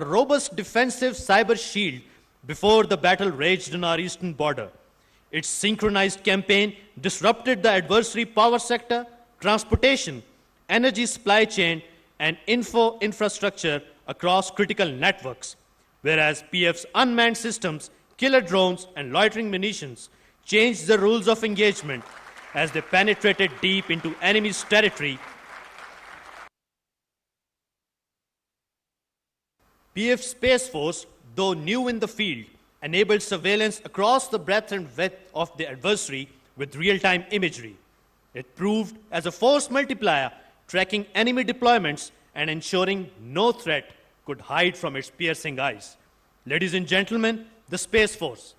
a robust defensive cyber shield before the battle raged on our eastern border. Its synchronized campaign disrupted the adversary power sector, transportation, energy supply chain, and infrastructure across critical networks, whereas PF's unmanned systems, killer drones, and loitering munitions changed the rules of engagement as they penetrated deep into enemy's territory. PF Space Force, though new in the field, enabled surveillance across the breadth and width of the adversary with real-time imagery. It proved as a force multiplier, tracking enemy deployments and ensuring no threat could hide from its piercing eyes. Ladies and gentlemen, the Space Force.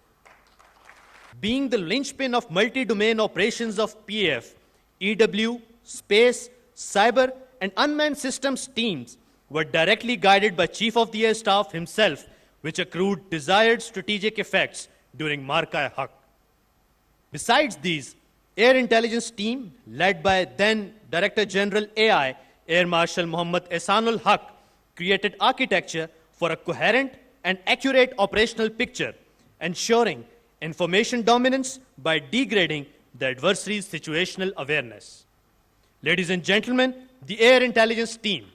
Being the linchpin of multi-domain operations of PF, EW, space, cyber, and unmanned systems teams were directly guided by Chief of the Air Staff himself, which accrued desired strategic effects during Marka-e-Haq. Besides these, Air Intelligence Team, led by then Director General AI, Air Marshal Muhammad Ehsanul Haq, created architecture for a coherent and accurate operational picture, ensuring information dominance by degrading the adversary's situational awareness. Ladies and gentlemen, the Air Intelligence Team.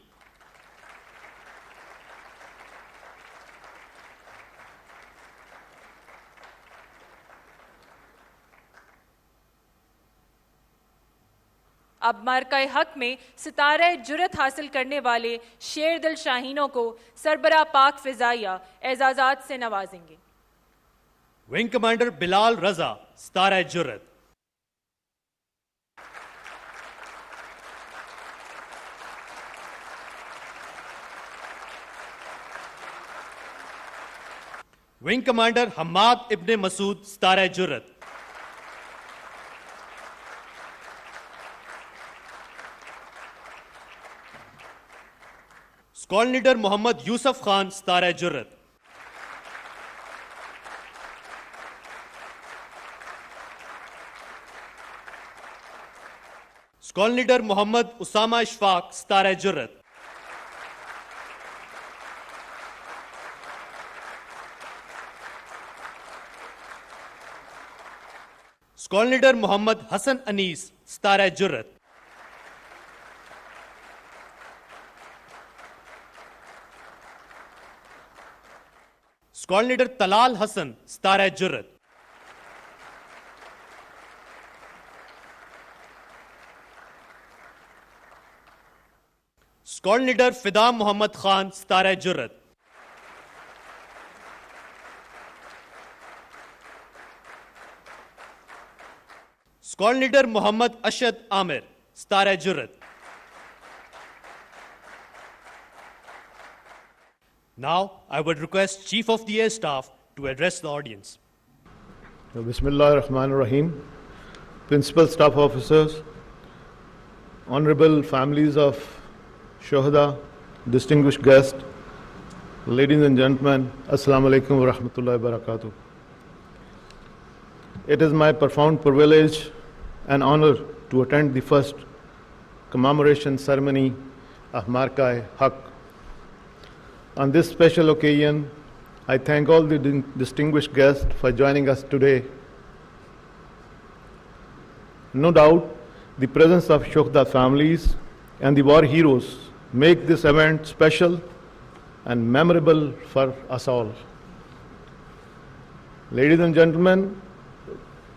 अब मार्का हक में सितारा जुरत हासिल करने वाले शेर दिल शाहीनों को सरबरा पाक फिजाइया एजाजात से नवाजेंगे। विंग कमांडर बिलाल रजा, सितारा जुरत। विंग कमांडर हम्माद इब्ने मसूद, सितारा जुरत। स्क्वाड लीडर मोहम्मद यूसुफ खान, सितारा जुर्रत। स्क्वाड लीडर मोहम्मद उसामा इशफाक, सितारा जुर्रत। स्क्वाड लीडर मोहम्मद हसन अनीस, सितारा जुर्रत। स्क्वाड लीडर तलाल हसन, सितारा जुर्रत। स्क्वाड लीडर फिदा मोहम्मद खान, सितारा जुर्रत। स्क्वाड लीडर मोहम्मद अशद आमिर, सितारा जुर्रत। Now, I would request Chief of the Air Staff to address the audience. Bismillah ar-Rahman ar-Rahim. Principal Staff Officers, Honorable families of Shohada, distinguished guests, ladies and gentlemen, Assalamu alaikum wa rahmatullahi wa barakatuh. It is my profound privilege and honor to attend the first commemoration ceremony of Marka-e-Haq. On this special occasion, I thank all the distinguished guests for joining us today. No doubt, the presence of Shohada families and the war heroes make this event special and memorable for us all. Ladies and gentlemen,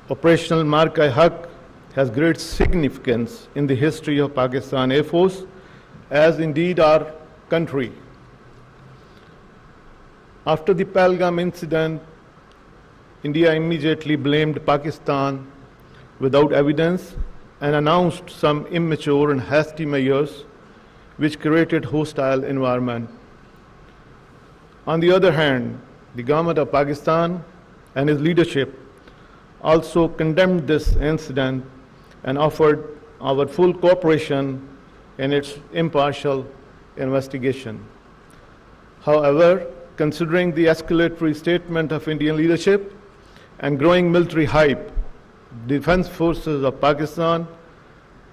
Operational Marka-e-Haq has great significance in the history of Pakistan Air Force, as indeed our country. After the Pahalgam incident, India immediately blamed Pakistan without evidence and announced some immature and hasty measures which created hostile environment. On the other hand, the government of Pakistan and its leadership also condemned this incident and offered our full cooperation in its impartial investigation. However, considering the escalatory statement of Indian leadership and growing military hype, defense forces of Pakistan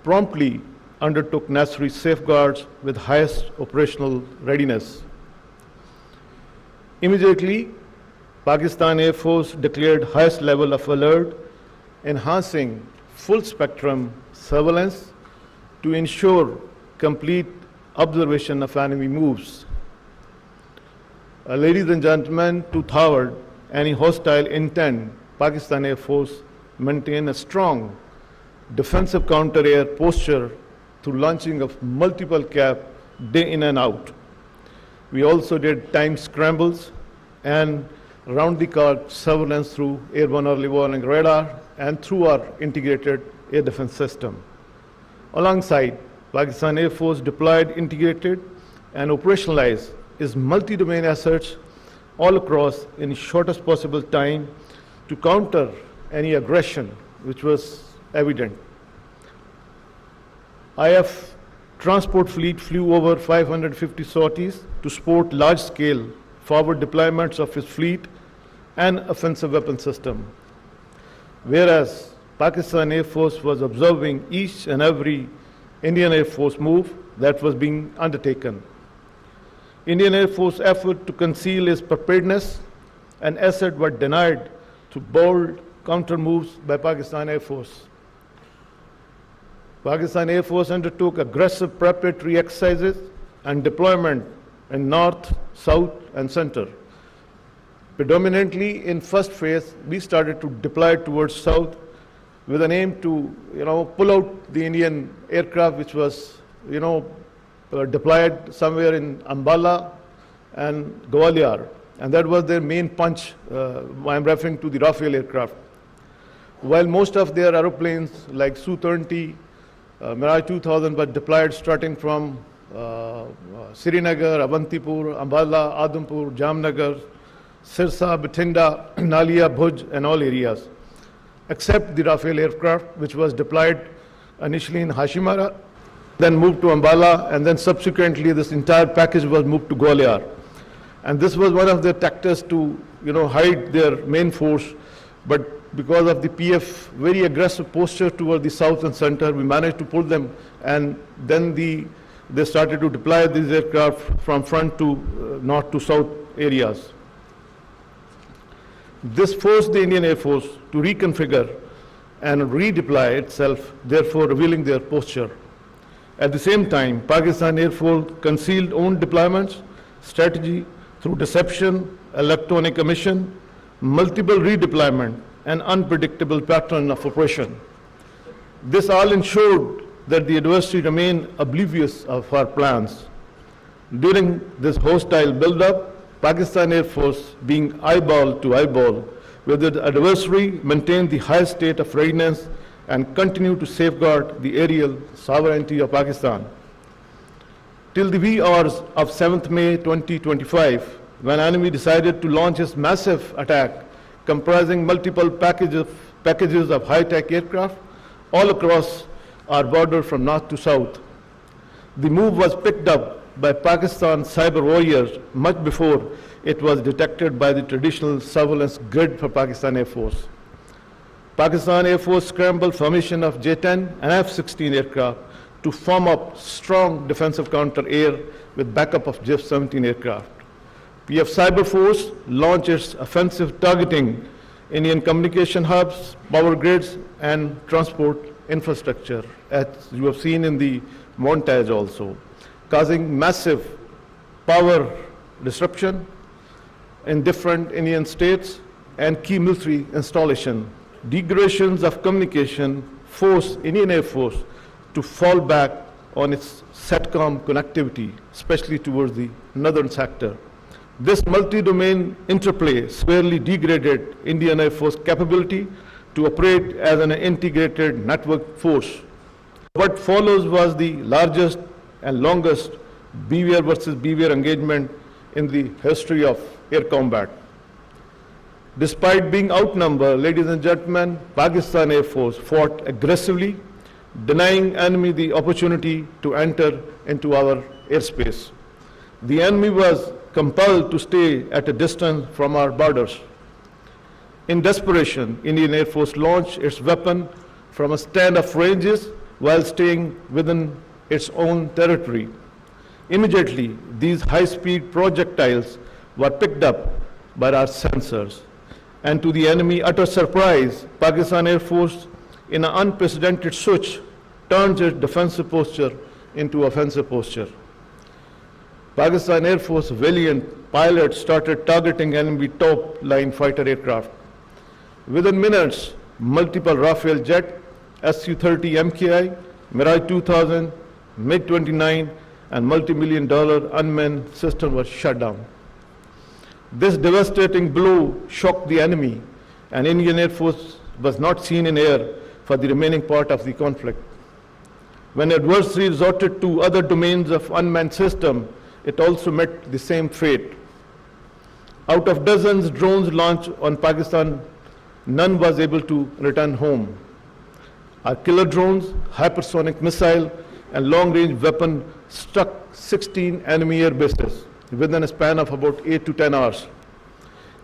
promptly undertook necessary safeguards with highest operational readiness. Immediately, Pakistan Air Force declared highest level of alert, enhancing full spectrum surveillance to ensure complete observation of enemy moves. Ladies and gentlemen, to thwart any hostile intent, Pakistan Air Force maintained a strong defensive counter-air posture through launching of multiple CAP day in and out. We also did time scrambles and round-the-clock surveillance through airborne early warning radar and through our integrated air defense system. Alongside, Pakistan Air Force deployed, integrated, and operationalized its multi-domain assets all across in the shortest possible time to counter any aggression which was evident. IF transport fleet flew over 550 sorties to support large-scale forward deployments of its fleet and offensive weapon system, whereas Pakistan Air Force was observing each and every Indian Air Force move that was being undertaken. Indian Air Force effort to conceal its preparedness and asset were denied through bold counter moves by Pakistan Air Force. Pakistan Air Force undertook aggressive preparatory exercises and deployment in north, south, and center. Predominantly in first phase, we started to deploy towards south with an aim to, pull out the Indian aircraft which was, deployed somewhere in Ambala and Gwalior, and that was their main punch. I'm referring to the Rafale aircraft. While most of their aeroplanes like Su-30, Mirage 2000 were deployed starting from Srinagar, Avantipur, Ambala, Adampur, Jamnagar, Sirsa, Bathinda, Nalia, Bhuj, and all areas, except the Rafale aircraft, which was deployed initially in Hashimara, then moved to Ambala, and then subsequently this entire package was moved to Gwalior. And this was one of their tactics to, hide their main force, but because of the PF very aggressive posture toward the south and center, we managed to pull them, and then they started to deploy these aircraft from front to north to south areas. This forced the Indian Air Force to reconfigure and redeploy itself, therefore revealing their posture. At the same time, Pakistan Air Force concealed own deployments, strategy through deception, electronic emission, multiple redeployment, and unpredictable pattern of operation. This all ensured that the adversary remained oblivious of our plans. During this hostile buildup, Pakistan Air Force, being eyeball to eyeball with the adversary, maintained the highest state of readiness and continued to safeguard the aerial sovereignty of Pakistan. Till the wee hours of 7th May 2025, when enemy decided to launch its massive attack comprising multiple packages of high-tech aircraft all across our border from north to south. The move was picked up by Pakistan cyber warriors much before it was detected by the traditional surveillance grid for Pakistan Air Force. Pakistan Air Force scrambled formation of J-10 and F-16 aircraft to form up strong defensive counter-air with backup of J-17 aircraft. PF Cyber Force launched its offensive targeting Indian communication hubs, power grids, and transport infrastructure, as you have seen in the montage also, causing massive power disruption in different Indian states and key military installation. Degradations of communication forced Indian Air Force to fall back on its SATCOM connectivity, especially towards the northern sector. This multi-domain interplay severely degraded Indian Air Force capability to operate as an integrated network force. What follows was the largest and longest BVR versus BVR engagement in the history of air combat. Despite being outnumbered, ladies and gentlemen, Pakistan Air Force fought aggressively, denying enemy the opportunity to enter into our airspace. The enemy was compelled to stay at a distance from our borders. In desperation, Indian Air Force launched its weapon from a stand of ranges while staying within its own territory. Immediately, these high-speed projectiles were picked up by our sensors. And to the enemy utter surprise, Pakistan Air Force, in an unprecedented switch, turned its defensive posture into offensive posture. Pakistan Air Force valiant pilots started targeting enemy top-line fighter aircraft. Within minutes, multiple Rafale jet, Su-30 MKI, Mirage 2000, MiG-29, and multi-million-dollar unmanned system were shut down. This devastating blow shocked the enemy, and Indian Air Force was not seen in air for the remaining part of the conflict. When adversary resorted to other domains of unmanned system, it also met the same fate. Out of dozens drones launched on Pakistan, none was able to return home. Our killer drones, hypersonic missile, and long-range weapon struck 16 enemy air bases within a span of about 8 to 10 hours.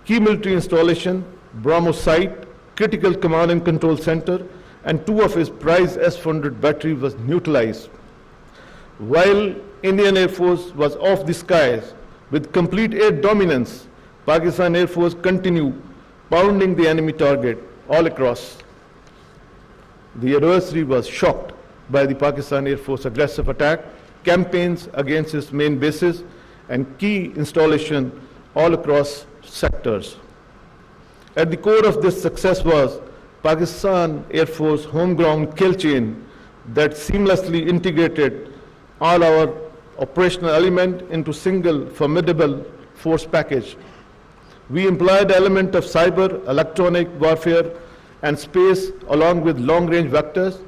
Key military installation, BrahMos site, critical command and control center, and 2 of his prized S-400 battery was neutralized. While Indian Air Force was off the skies with complete air dominance, Pakistan Air Force continued pounding the enemy target all across. The adversary was shocked by the Pakistan Air Force aggressive attack, campaigns against its main bases, and key installation all across sectors. At the core of this success was Pakistan Air Force homegrown kill chain that seamlessly integrated all our operational element into single formidable force package. We employed the element of cyber, electronic warfare, and space along with long-range vectors,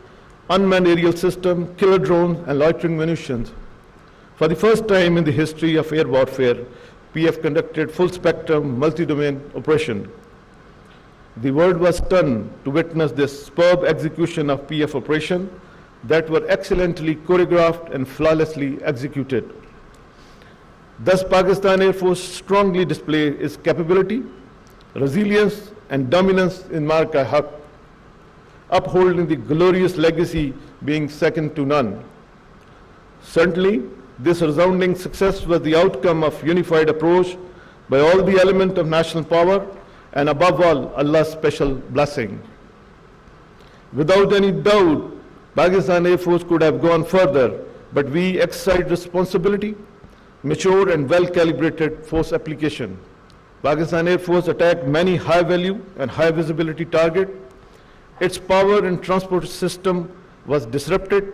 unmanned aerial system, killer drones, and loitering munitions. For the first time in the history of air warfare, PF conducted full-spectrum, multi-domain operation. The world was stunned to witness this superb execution of PF operation that were excellently choreographed and flawlessly executed. Thus, Pakistan Air Force strongly displayed its capability, resilience, and dominance in Marka-e-Haq, upholding the glorious legacy being second to none. Certainly, this resounding success was the outcome of unified approach by all the elements of national power and above all, Allah's special blessing. Without any doubt, Pakistan Air Force could have gone further, but we exercised responsibility, mature and well-calibrated force application. Pakistan Air Force attacked many high-value and high-visibility targets. Its power and transport system was disrupted,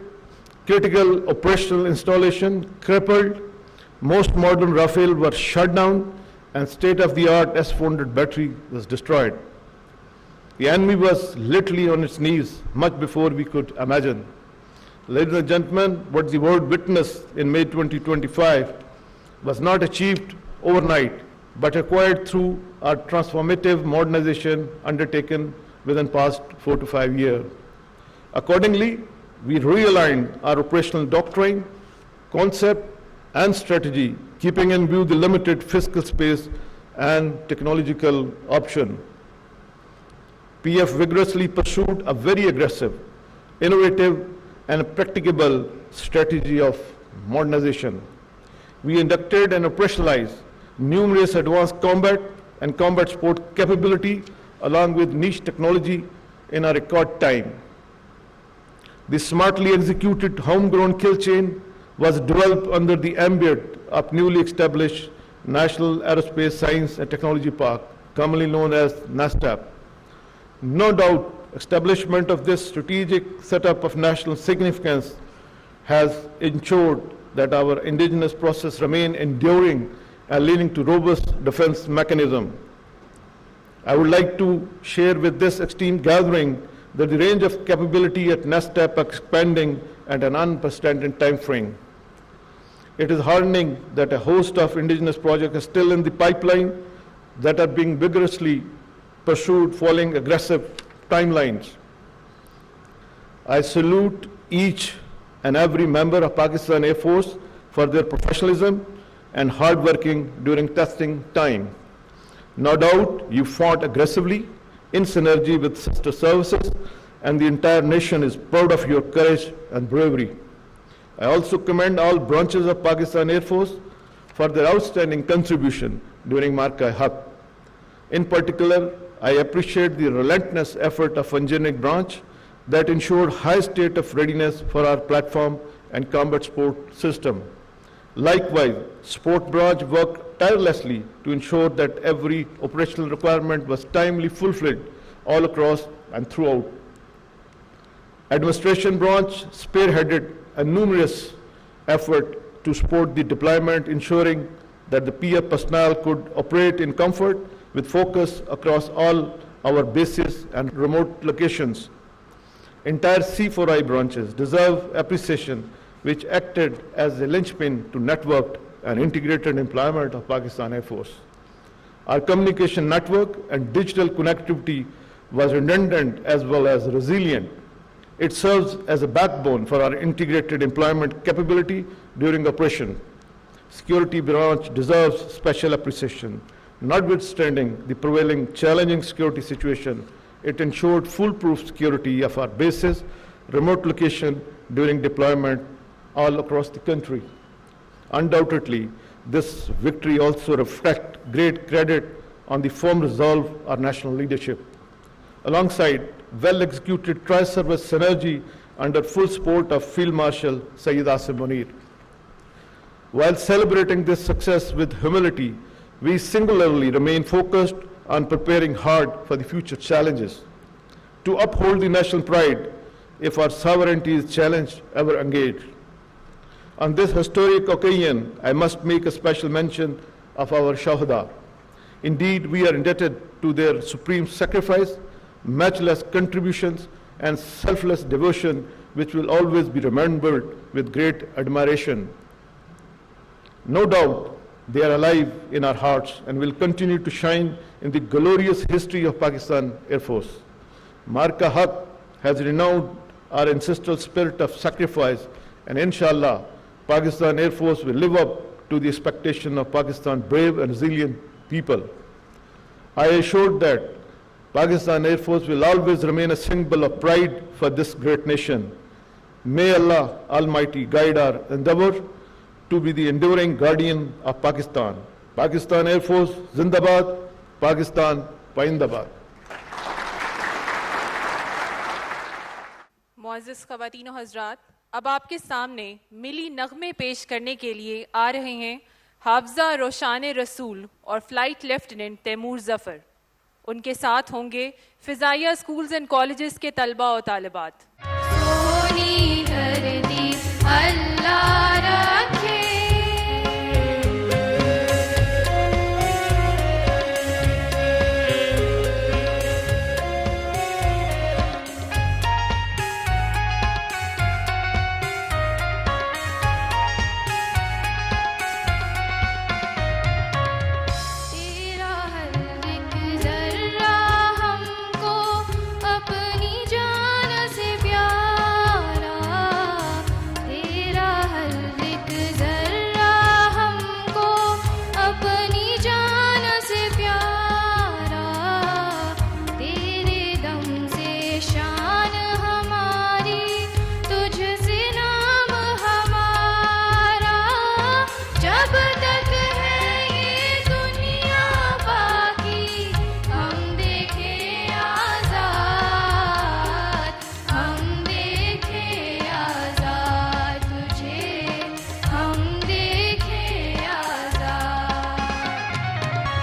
critical operational installation crippled, most modern Rafale were shut down, and state-of-the-art S-400 battery was destroyed. The enemy was literally on its knees much before we could imagine. Ladies and gentlemen, what the world witnessed in May 2025 was not achieved overnight, but acquired through our transformative modernization undertaken within past 4 to 5 years. Accordingly, we realigned our operational doctrine, concept, and strategy, keeping in view the limited fiscal space and technological option. PF vigorously pursued a very aggressive, innovative, and practicable strategy of modernization. We inducted and operationalized numerous advanced combat and combat support capability along with niche technology in a record time. This smartly executed homegrown kill chain was developed under the ambit of newly established National Aerospace Science and Technology Park, commonly known as NASTAP. No doubt, establishment of this strategic setup of national significance has ensured that our indigenous process remain enduring and leading to robust defense mechanism. I would like to share with this esteemed gathering that the range of capability at NASTAP are expanding at an unprecedented time frame. It is heartening that a host of indigenous projects are still in the pipeline that are being vigorously pursued following aggressive timelines. I salute each and every member of Pakistan Air Force for their professionalism and hard working during testing time. No doubt you fought aggressively in synergy with sister services, and the entire nation is proud of your courage and bravery. I also commend all branches of Pakistan Air Force for their outstanding contribution during Marka-e-Haq. In particular, I appreciate the relentless effort of engineering branch that ensured high state of readiness for our platform and combat sport system. Likewise, sport branch worked tirelessly to ensure that every operational requirement was timely fulfilled all across and throughout. Administration branch spearheaded a numerous effort to support the deployment, ensuring that the PF personnel could operate in comfort with focus across all our bases and remote locations. Entire C4I branches deserve appreciation, which acted as a linchpin to networked and integrated employment of Pakistan Air Force. Our communication network and digital connectivity was redundant as well as resilient. It serves as a backbone for our integrated employment capability during operation. Security branch deserves special appreciation. Notwithstanding the prevailing challenging security situation, it ensured foolproof security of our bases, remote location during deployment all across the country. Undoubtedly, this victory also reflects great credit on the firm resolve of our national leadership. Alongside well-executed tri-service synergy under full support of Field Marshal Sayyid Asim Munir. While celebrating this success with humility, we singularly remain focused on preparing hard for the future challenges. To uphold the national pride, if our sovereignty is challenged, ever engaged. On this historic occasion, I must make a special mention of our Shahada. Indeed, we are indebted to their supreme sacrifice, matchless contributions, and selfless devotion, which will always be remembered with great admiration. No doubt, they are alive in our hearts and will continue to shine in the glorious history of Pakistan Air Force. Marka-e-Haq has renowned our ancestral spirit of sacrifice, and inshallah, Pakistan Air Force will live up to the expectation of Pakistan's brave and resilient people. I assure that Pakistan Air Force will always remain a symbol of pride for this great nation. May Allah Almighty guide our endeavor to be the enduring guardian of Pakistan. Pakistan Air Force, Zindabad, Pakistan, Paindabad. मुअज़्ज़िज़ ख़वातीन व हज़रात, अब आपके सामने मिली नग़मे पेश करने के लिए आ रहे हैं हाफ़िज़ा रोशान रसूल और फ़्लाइट लेफ्टिनेंट तैमूर ज़फ़र। उनके साथ होंगे फ़िज़ाइया स्कूल्स एंड कॉलेजेस के तलबा और तालिबात। सोनी धरती अल्लाह रखे, तेरा हर एक ज़र्रा हमको अपनी जान से प्यारा, तेरा हर एक ज़र्रा हमको अपनी जान से प्यारा, तेरे दम से शान हमारी, तुझसे नाम हमारा, जब तक है ये दुनिया बाकी, हम देखे आज़ाद, हम देखे आज़ाद तुझे, हम देखे आज़ाद।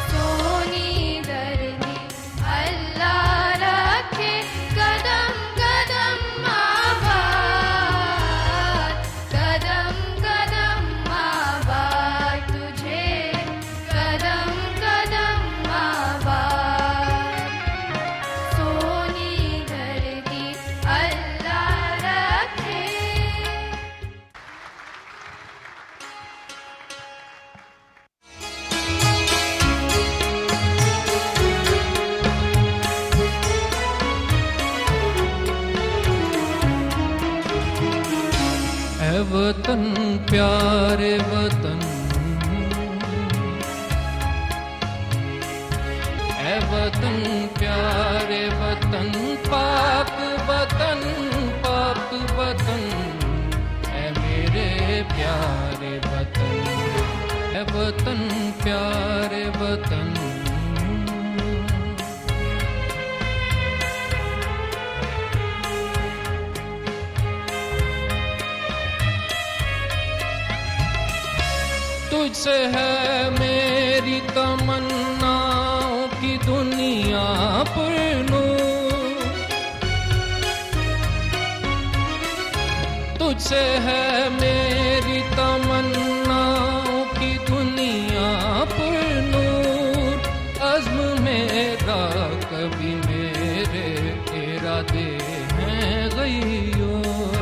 सोनी धरती अल्लाह रखे, कदम कदम आबाद, कदम कदम आबाद तुझे, कदम कदम आबाद। सोनी धरती अल्लाह रखे। ऐ वतन प्यारे वतन, ऐ वतन प्यारे वतन, पाक वतन, पाक वतन, ऐ मेरे प्यारे वतन, ए वतन प्यारे वतन, तुझसे है मेरी तमन्नाओं की दुनिया पुरनूर, तुझसे है मेरी तमन्नाओं की दुनिया पुरनूर, अज़्म मेरा कभी मेरे इरादे हैं गयूर,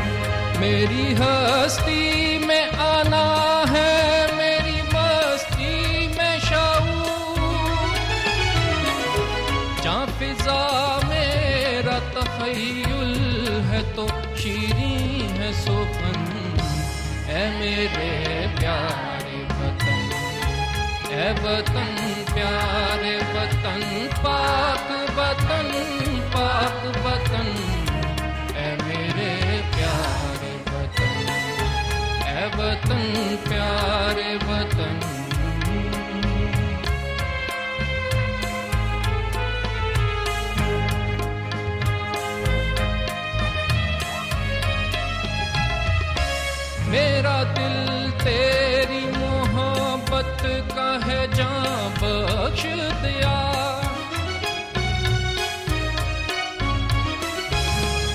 मेरी हस्ती में आना है मेरी मस्ती में शाऊर, जहाँ फिजा मेरा तख़य्युल है तो शीरीं है सुखन, ऐ मेरे प्यारे वतन, ऐ वतन प्यारे वतन, पाक वतन, पाक वतन, ऐ मेरे प्यारे वतन, ऐ वतन प्यारे वतन। मेरा दिल तेरी मोहब्बत का है, जान बख्श दिया,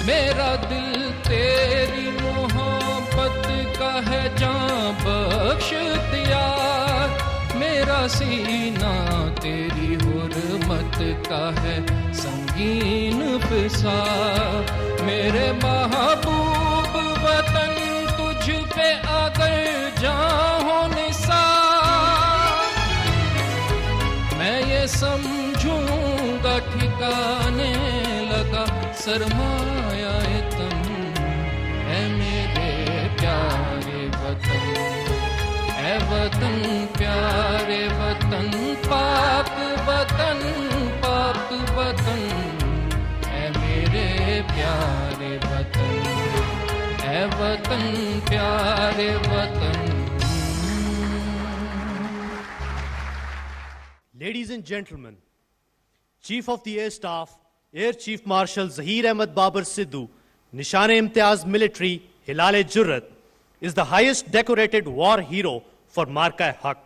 मेरा दिल तेरी मोहब्बत का है, जान बख्श दिया, मेरा सीना तेरी हुर्मत का है, संगीन पिसा, मेरे महबूब वतन तुझ पे अगर जाऊं निसार, मैं ये समझूंगा ठिकाने लगा सरमाया तन, ऐ मेरे प्यारे वतन, ऐ वतन प्यारे वतन, पाक वतन, पाक वतन, ऐ मेरे प्यारे वतन, ऐ वतन प्यारे वतन। Ladies and gentlemen, Chief of the Air Staff, Air Chief Marshal Zahir Ahmed Babar Sidhu, Nishan-e-Imtiaz Military, Hilal-e-Jurrat, is the highest decorated war hero for Marka-e-Haq.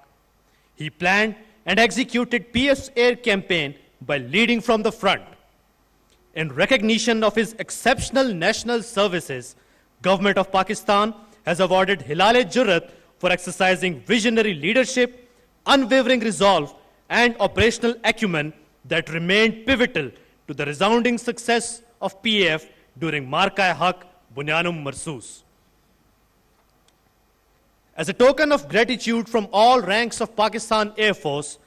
He planned and executed PF's air campaign by leading from the front. In recognition of his exceptional national services, Government of Pakistan has awarded Hilal-e-Jurrat for exercising visionary leadership, unwavering resolve, and operational acumen that remained pivotal to the resounding success of PAF during Marka-e-Haq Bunyanum Marsus. As a token of gratitude from all ranks of Pakistan Air Force,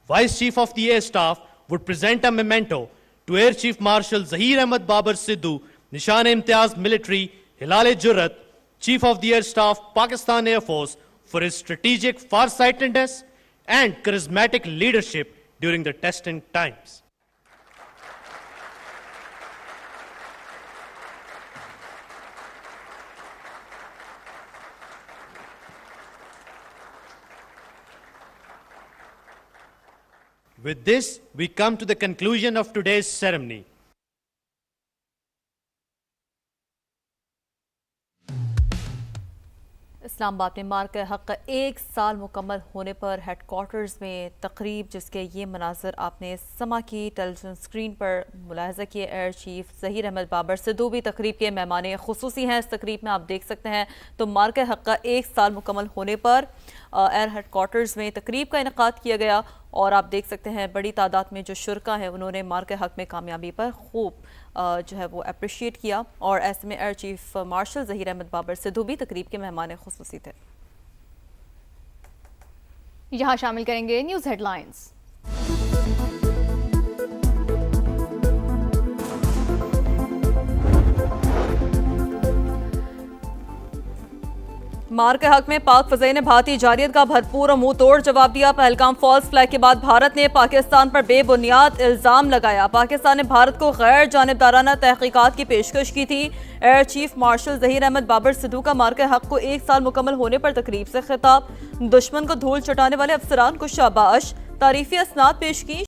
Vice Chief of the Air Staff would present a memento to Air Chief Marshal Zahir Ahmed Babar Sidhu, Nishan-e-Imtiaz Military, Hilal-e-Jurrat, Chief of the Air Staff, Pakistan Air Force, for his strategic farsightedness and charismatic leadership during the testing times. With this, we come to the conclusion of today's ceremony. Islamabad में मार्का-ए-हक़ का 1 साल मुकम्मल होने पर headquarters में तकरीब, जिसके ये मनाज़र आपने समा की टेलीविज़न स्क्रीन पर मुलाहज़ा किए। एयर चीफ ज़हीर अहमद बाबर सिद्धू भी तकरीब के मेहमान ख़ुसूसी हैं। इस तकरीब में आप देख सकते हैं तो मार्का-ए-हक़ का 1 साल मुकम्मल होने पर एयर हेडक्वार्टर्स में तकरीब का इनेकाद किया गया और आप देख सकते हैं बड़ी तादाद में जो शुरका हैं उन्होंने मार्का-ए-हक़ में कामयाबी पर खूब जो है वो अप्रिशिएट किया। और ऐसे में air chief marshal Zaheer Ahmed Babar Sidhu भी तकरीब के मेहमान ख़ुसूसी थे। यहाँ शामिल करेंगे न्यूज़ हेडलाइंस। मार्के-हक में पाक फज़ई ने भारतीय जारियत का भरपूर और मुंह तोड़ जवाब दिया। पहलगाम फॉल्स फ्लैग के बाद भारत ने पाकिस्तान पर बेबुनियाद इल्जाम लगाया। पाकिस्तान ने भारत को गैर जानिबदाराना तहकीकात की पेशकश की थी। Air chief marshal Zaheer Ahmed Babar Sidhu का मार्के-हक को 1 साल मुकम्मल होने पर तकरीब से खिताब। दुश्मन को धूल चटाने वाले अफसरान को शाबाश, तारीफी असनाद पेश की।